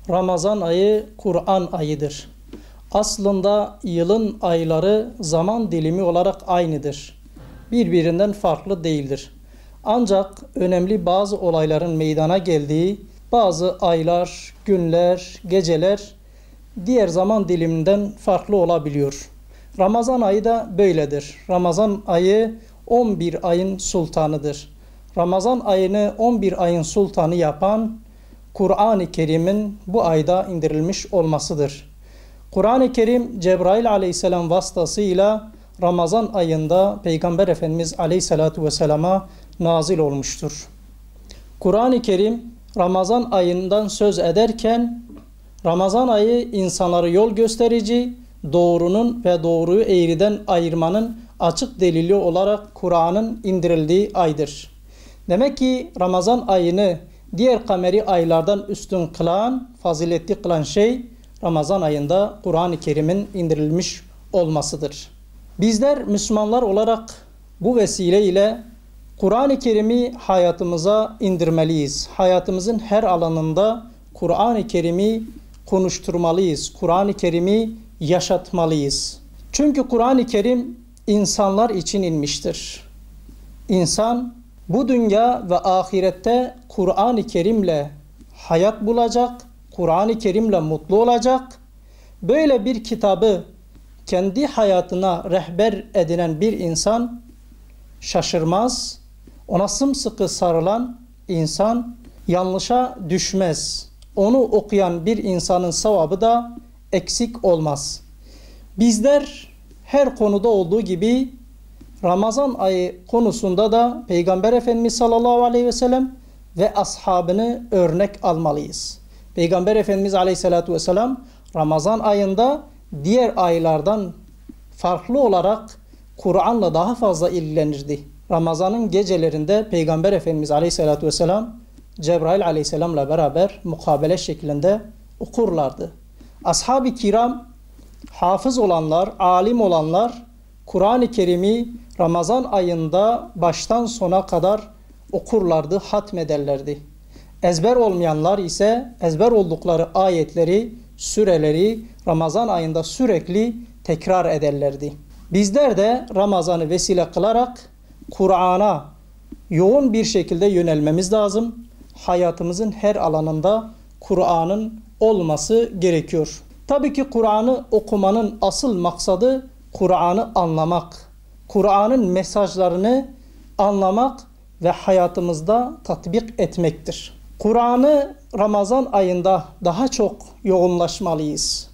Ramazan ayı Kur'an ayıdır. Aslında yılın ayları zaman dilimi olarak aynıdır. Birbirinden farklı değildir. Ancak önemli bazı olayların meydana geldiği bazı aylar, günler, geceler diğer zaman diliminden farklı olabiliyor. Ramazan ayı da böyledir. Ramazan ayı 11 ayın sultanıdır. Ramazan ayını 11 ayın sultanı yapan Kur'an-ı Kerim'in bu ayda indirilmiş olmasıdır. Kur'an-ı Kerim Cebrail aleyhisselam vasıtasıyla Ramazan ayında Peygamber Efendimiz aleyhissalatu vesselama nazil olmuştur. Kur'an-ı Kerim Ramazan ayından söz ederken Ramazan ayı insanlara yol gösterici, doğrunun ve doğruyu eğriden ayırmanın açık delili olarak Kur'an'ın indirildiği aydır. Demek ki Ramazan ayını diğer kameri aylardan üstün kılan, faziletli kılan şey Ramazan ayında Kur'an-ı Kerim'in indirilmiş olmasıdır. Bizler Müslümanlar olarak bu vesileyle Kur'an-ı Kerim'i hayatımıza indirmeliyiz. Hayatımızın her alanında Kur'an-ı Kerim'i konuşturmalıyız. Kur'an-ı Kerim'i yaşatmalıyız. Çünkü Kur'an-ı Kerim insanlar için inmiştir. İnsan bu dünya ve ahirette Kur'an-ı Kerim'le hayat bulacak, Kur'an-ı Kerim'le mutlu olacak. Böyle bir kitabı kendi hayatına rehber edinen bir insan şaşırmaz. Ona sımsıkı sarılan insan yanlışa düşmez. Onu okuyan bir insanın sevabı da eksik olmaz. Bizler her konuda olduğu gibi Ramazan ayı konusunda da Peygamber Efendimiz sallallahu aleyhi ve sellem ve ashabını örnek almalıyız. Peygamber Efendimiz aleyhissalatu vesselam Ramazan ayında diğer aylardan farklı olarak Kur'an'la daha fazla ilgilenirdi. Ramazan'ın gecelerinde Peygamber Efendimiz aleyhissalatu vesselam Cebrail aleyhisselamla beraber mukabele şeklinde okurlardı. Ashab-ı kiram, hafız olanlar, alim olanlar Kur'an-ı Kerim'i Ramazan ayında baştan sona kadar okurlardı, hatmederlerdi. Ezber olmayanlar ise ezber oldukları ayetleri, süreleri Ramazan ayında sürekli tekrar ederlerdi. Bizler de Ramazan'ı vesile kılarak Kur'an'a yoğun bir şekilde yönelmemiz lazım. Hayatımızın her alanında Kur'an'ın olması gerekiyor. Tabii ki Kur'an'ı okumanın asıl maksadı Kur'an'ı anlamak. Kur'an'ın mesajlarını anlamak ve hayatımızda tatbik etmektir. Kur'an'ı Ramazan ayında daha çok yoğunlaşmalıyız.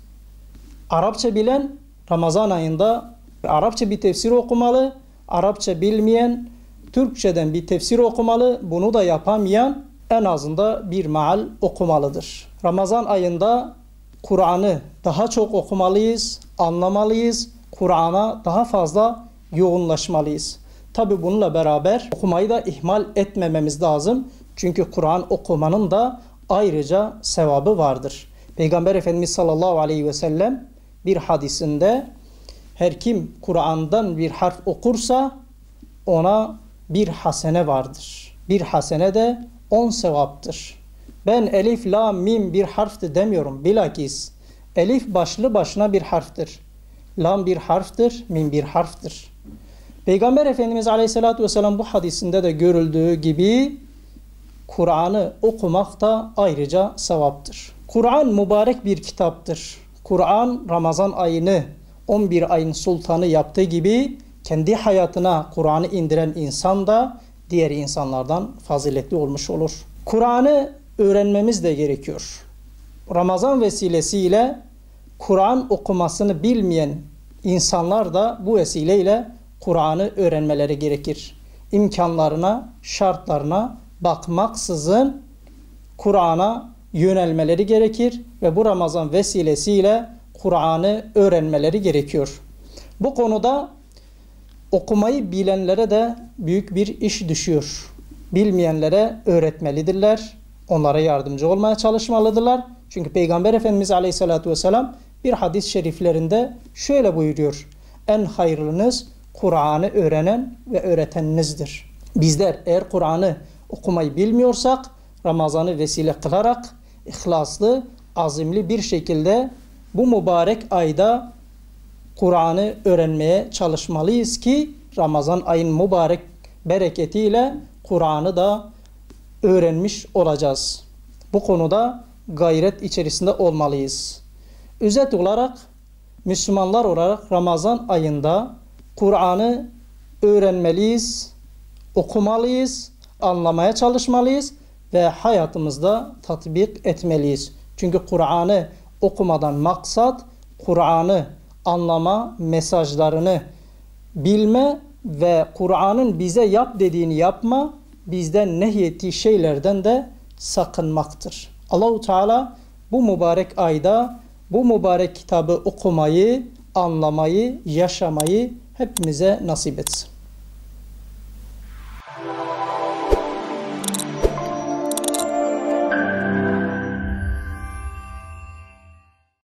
Arapça bilen Ramazan ayında Arapça bir tefsir okumalı. Arapça bilmeyen Türkçeden bir tefsir okumalı. Bunu da yapamayan en azından bir meal okumalıdır. Ramazan ayında Kur'an'ı daha çok okumalıyız, anlamalıyız. Kur'an'a daha fazla yoğunlaşmalıyız. Tabi bununla beraber okumayı da ihmal etmememiz lazım. Çünkü Kur'an okumanın da ayrıca sevabı vardır. Peygamber Efendimiz sallallahu aleyhi ve sellem bir hadisinde her kim Kur'an'dan bir harf okursa ona bir hasene vardır. Bir hasene de 10 sevaptır. Ben elif, la, mim bir harftir demiyorum. Bilakis elif başlı başına bir harftir. Lam bir harftir, mim bir harftir. Peygamber Efendimiz aleyhissalatu vesselam bu hadisinde de görüldüğü gibi Kur'an'ı okumak da ayrıca sevaptır. Kur'an mübarek bir kitaptır. Kur'an Ramazan ayını 11 ayın sultanı yaptığı gibi kendi hayatına Kur'an'ı indiren insan da diğer insanlardan faziletli olmuş olur. Kur'an'ı öğrenmemiz de gerekiyor. Ramazan vesilesiyle Kur'an okumasını bilmeyen insanlar da bu vesileyle Kur'an'ı öğrenmeleri gerekir. İmkanlarına, şartlarına bakmaksızın Kur'an'a yönelmeleri gerekir ve bu Ramazan vesilesiyle Kur'an'ı öğrenmeleri gerekiyor. Bu konuda okumayı bilenlere de büyük bir iş düşüyor. Bilmeyenlere öğretmelidirler. Onlara yardımcı olmaya çalışmalıdırlar. Çünkü Peygamber Efendimiz aleyhissalatu vesselam bir hadis-i şeriflerinde şöyle buyuruyor. En hayırlınız Kur'an'ı öğrenen ve öğreteninizdir. Bizler eğer Kur'an'ı okumayı bilmiyorsak Ramazan'ı vesile kılarak ihlaslı azimli bir şekilde bu mübarek ayda Kur'an'ı öğrenmeye çalışmalıyız ki Ramazan ayın mübarek bereketiyle Kur'an'ı da öğrenmiş olacağız. Bu konuda gayret içerisinde olmalıyız. Özet olarak Müslümanlar olarak Ramazan ayında Kur'an'ı öğrenmeliyiz, okumalıyız, anlamaya çalışmalıyız ve hayatımızda tatbik etmeliyiz. Çünkü Kur'an'ı okumadan maksat Kur'an'ı anlama, mesajlarını bilme ve Kur'an'ın bize yap dediğini yapma, bizden nehyettiği şeylerden de sakınmaktır. Allahu Teala bu mübarek ayda bu mübarek kitabı okumayı, anlamayı, yaşamayı hepimize nasip etsin.